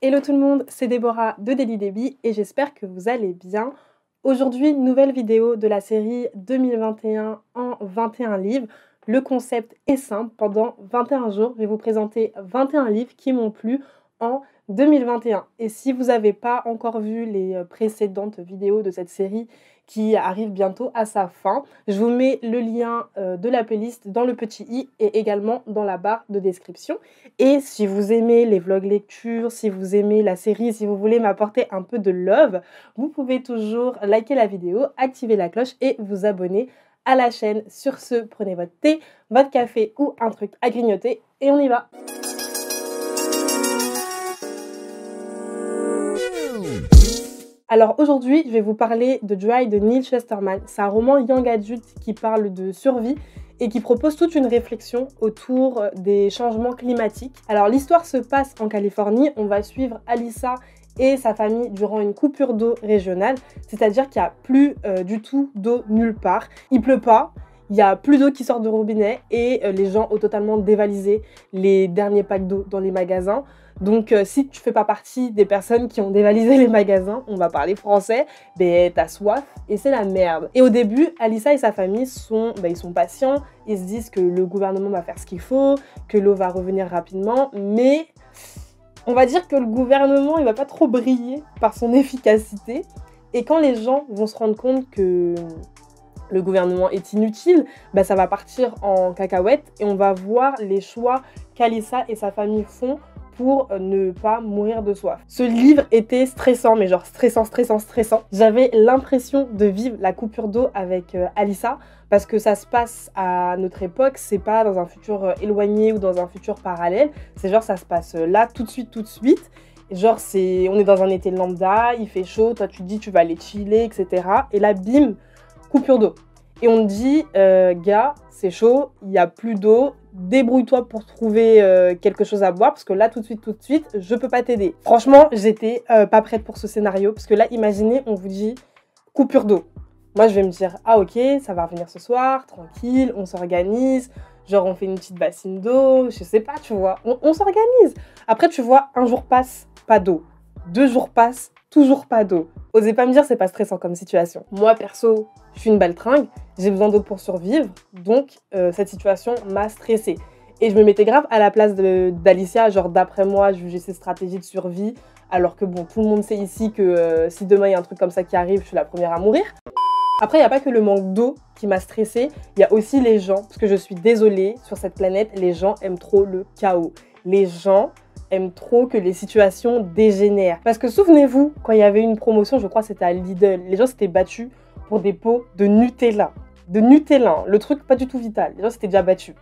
Hello tout le monde, c'est Déborah de Daily Debbie et j'espère que vous allez bien. Aujourd'hui, nouvelle vidéo de la série 2021 en 21 livres. Le concept est simple, pendant 21 jours, je vais vous présenter 21 livres qui m'ont plu en 2021. Et si vous n'avez pas encore vu les précédentes vidéos de cette série qui arrive bientôt à sa fin, je vous mets le lien de la playlist dans le petit i et également dans la barre de description. Et si vous aimez les vlogs lecture, si vous aimez la série, si vous voulez m'apporter un peu de love, vous pouvez toujours liker la vidéo, activer la cloche et vous abonner à la chaîne. Sur ce, prenez votre thé, votre café ou un truc à grignoter et on y va. Alors aujourd'hui, je vais vous parler de Dry de Neal Shusterman. C'est un roman young adult qui parle de survie et qui propose toute une réflexion autour des changements climatiques. Alors l'histoire se passe en Californie, on va suivre Alyssa et sa famille durant une coupure d'eau régionale, c'est-à-dire qu'il n'y a plus du tout d'eau nulle part. Il pleut pas, il n'y a plus d'eau qui sort du robinet et les gens ont totalement dévalisé les derniers packs d'eau dans les magasins. Donc si tu fais pas partie des personnes qui ont dévalisé les magasins, on va parler français, ben t'as soif et c'est la merde. Et au début, Alyssa et sa famille ils sont patients, ils se disent que le gouvernement va faire ce qu'il faut, que l'eau va revenir rapidement, mais on va dire que le gouvernement il va pas trop briller par son efficacité. Et quand les gens vont se rendre compte que le gouvernement est inutile, bah ça va partir en cacahuète et on va voir les choix qu'Alyssa et sa famille font pour ne pas mourir de soif. Ce livre était stressant, mais genre stressant. J'avais l'impression de vivre la coupure d'eau avec Alyssa, parce que ça se passe à notre époque, c'est pas dans un futur éloigné ou dans un futur parallèle, c'est genre ça se passe là, tout de suite. Genre on est dans un été lambda, il fait chaud, toi tu te dis tu vas aller chiller, etc. Et là, bim, coupure d'eau. Et on te dit, gars, c'est chaud, il n'y a plus d'eau, débrouille-toi pour trouver quelque chose à boire, parce que là, tout de suite, je peux pas t'aider. Franchement, j'étais pas prête pour ce scénario, parce que là, imaginez, on vous dit coupure d'eau. Moi, je vais me dire, ah ok, ça va revenir ce soir, tranquille, on s'organise, genre on fait une petite bassine d'eau, je sais pas, tu vois, on s'organise. Après, tu vois, un jour passe, pas d'eau. 2 jours passent, toujours pas d'eau. Osez pas me dire c'est pas stressant comme situation. Moi perso, je suis une baltringue, j'ai besoin d'eau pour survivre, donc cette situation m'a stressée. Et je me mettais grave à la place d'Alicia, genre d'après moi, je jugeais ses stratégies de survie, alors que bon, tout le monde sait ici que si demain il y a un truc comme ça qui arrive, je suis la première à mourir. Après, il n'y a pas que le manque d'eau qui m'a stressée, il y a aussi les gens, parce que je suis désolée, sur cette planète, les gens aiment trop le chaos. Les gens aiment trop que les situations dégénèrent. Parce que souvenez-vous, quand il y avait une promotion, je crois que c'était à Lidl, les gens s'étaient battus pour des pots de Nutella. De Nutella, le truc pas du tout vital. Les gens s'étaient déjà battus.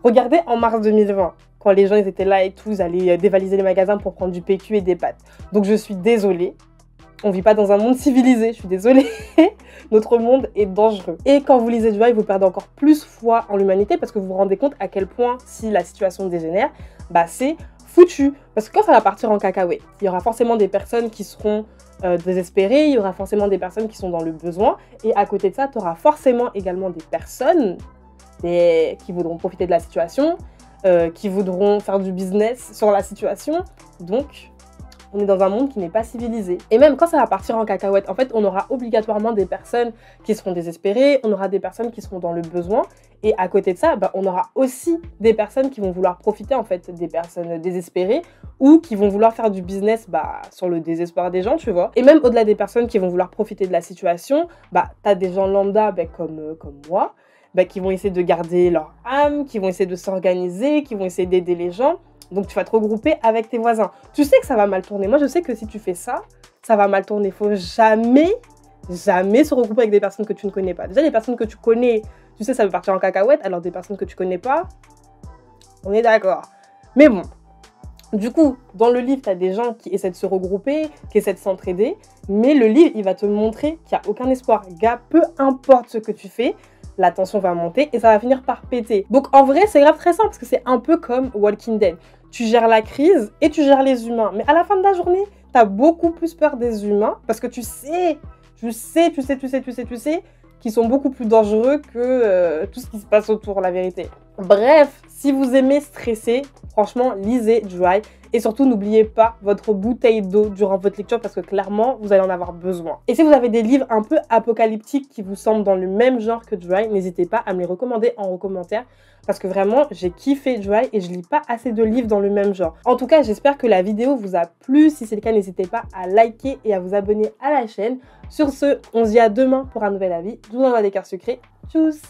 Regardez en mars 2020, quand les gens ils étaient là et tout, ils allaient dévaliser les magasins pour prendre du PQ et des pâtes. Donc je suis désolée. On vit pas dans un monde civilisé, je suis désolée. Notre monde est dangereux. Et quand vous lisez Dry, vous perdez encore plus foi en l'humanité parce que vous vous rendez compte à quel point, si la situation dégénère, bah c'est foutu. Parce que quand ça va partir en cacahuète, il y aura forcément des personnes qui seront désespérées, il y aura forcément des personnes qui sont dans le besoin. Et à côté de ça, tu auras forcément également des personnes qui voudront profiter de la situation, qui voudront faire du business sur la situation. Donc, on est dans un monde qui n'est pas civilisé. Et même quand ça va partir en cacahuète, en fait, on aura obligatoirement des personnes qui seront désespérées, on aura des personnes qui seront dans le besoin. Et à côté de ça, bah, on aura aussi des personnes qui vont vouloir profiter, en fait, des personnes désespérées ou qui vont vouloir faire du business sur le désespoir des gens, tu vois. Et même au-delà des personnes qui vont vouloir profiter de la situation, bah, t'as des gens lambda comme moi, qui vont essayer de garder leur âme, qui vont essayer de s'organiser, qui vont essayer d'aider les gens. Donc tu vas te regrouper avec tes voisins. Tu sais que ça va mal tourner. Moi, je sais que si tu fais ça, ça va mal tourner. Il faut jamais se regrouper avec des personnes que tu ne connais pas. Déjà, les personnes que tu connais, tu sais, ça veut partir en cacahuète. Alors des personnes que tu connais pas, on est d'accord. Mais bon, du coup, dans le livre, tu as des gens qui essaient de se regrouper, qui essaient de s'entraider. Mais le livre, il va te montrer qu'il n'y a aucun espoir. Gars, peu importe ce que tu fais, la tension va monter et ça va finir par péter. Donc en vrai, c'est grave très simple parce que c'est un peu comme Walking Dead. Tu gères la crise et tu gères les humains. Mais à la fin de la journée, tu as beaucoup plus peur des humains parce que tu sais qu'ils sont beaucoup plus dangereux que tout ce qui se passe autour, la vérité. Bref, si vous aimez stresser, Franchement, lisez Dry. Et surtout, n'oubliez pas votre bouteille d'eau durant votre lecture parce que clairement, vous allez en avoir besoin. Et si vous avez des livres un peu apocalyptiques qui vous semblent dans le même genre que Dry, n'hésitez pas à me les recommander en commentaire parce que vraiment, j'ai kiffé Dry et je lis pas assez de livres dans le même genre. En tout cas, j'espère que la vidéo vous a plu. Si c'est le cas, n'hésitez pas à liker et à vous abonner à la chaîne. Sur ce, on se dit à demain pour un nouvel avis. Je vous envoie des cœurs sucrés. Tchuss!